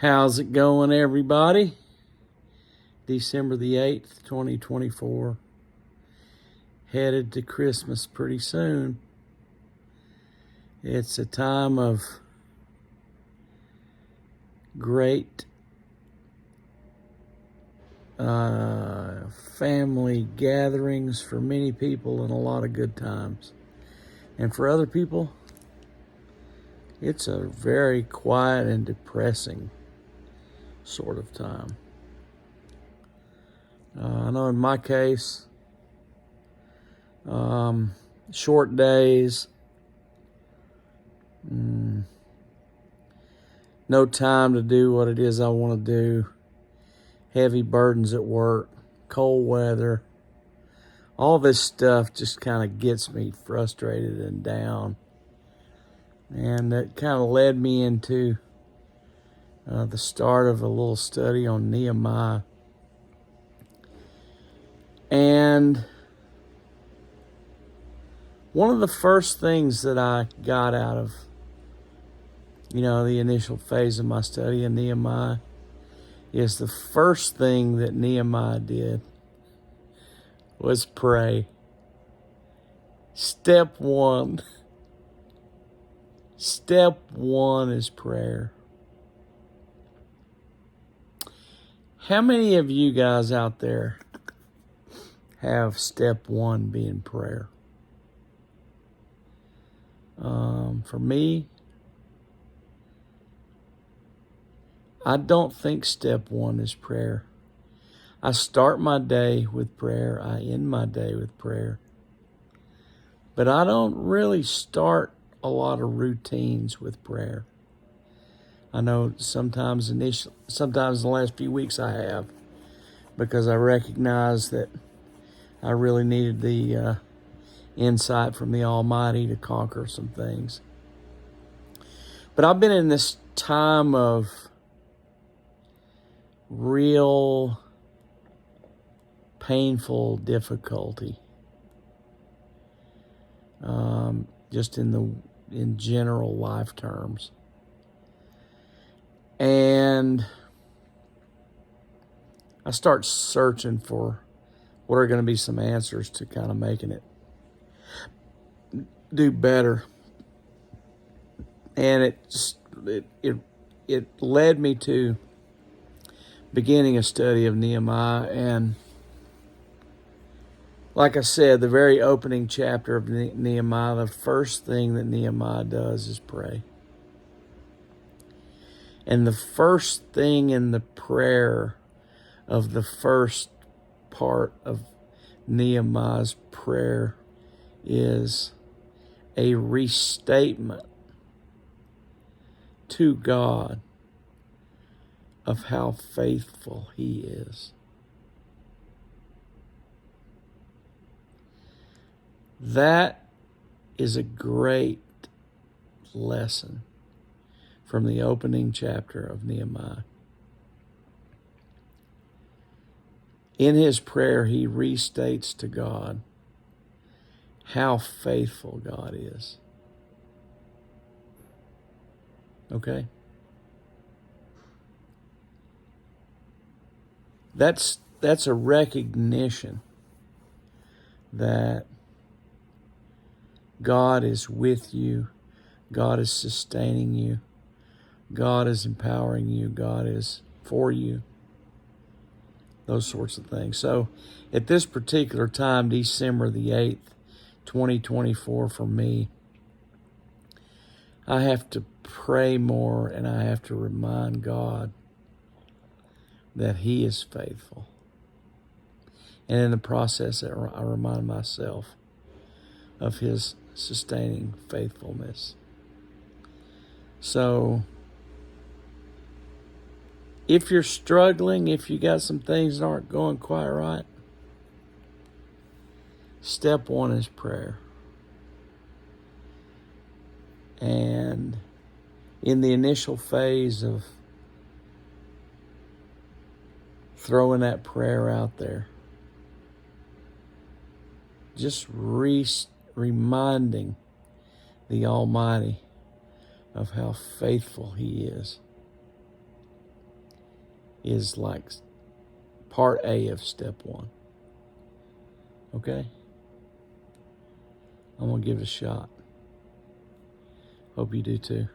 How's it going, everybody? December the 8th, 2024. Headed to Christmas pretty soon. It's a time of great family gatherings for many people and a lot of good times. And for other people, it's a very quiet and depressing sort of time. I know in my case, short days, no time to do what it is I want to do, heavy burdens at work, cold weather, all this stuff just kind of gets me frustrated and down. And that kind of led me into the start of a little study on Nehemiah. And one of the first things that I got out of, the initial phase of my study in Nehemiah is the first thing that Nehemiah did was pray. Step one is prayer. How many of you guys out there have step one being prayer? For me, I don't think step one is prayer. I start my day with prayer. I end my day with prayer. But I don't really start a lot of routines with prayer. I know sometimes in the last few weeks I have, because I recognize that I really needed the insight from the Almighty to conquer some things. But I've been in this time of real painful difficulty, just in general life terms. And I start searching for what are going to be some answers to kind of making it do better. And it led me to beginning a study of Nehemiah. And like I said, the very opening chapter of Nehemiah, the first thing that Nehemiah does is pray. And the first thing in the prayer of the first part of Nehemiah's prayer is a restatement to God of how faithful He is. That is a great lesson from the opening chapter of Nehemiah. In his prayer, he restates to God how faithful God is. Okay? That's a recognition that God is with you, God is sustaining you, God is empowering you, God is for you. Those sorts of things. So at this particular time, December the 8th, 2024, for me, I have to pray more and I have to remind God that He is faithful. And in the process, I remind myself of His sustaining faithfulness. So if you're struggling, if you got some things that aren't going quite right, step one is prayer. And in the initial phase of throwing that prayer out there, just reminding the Almighty of how faithful He is. is like part A of step one. Okay? I'm going to give it a shot. Hope you do too.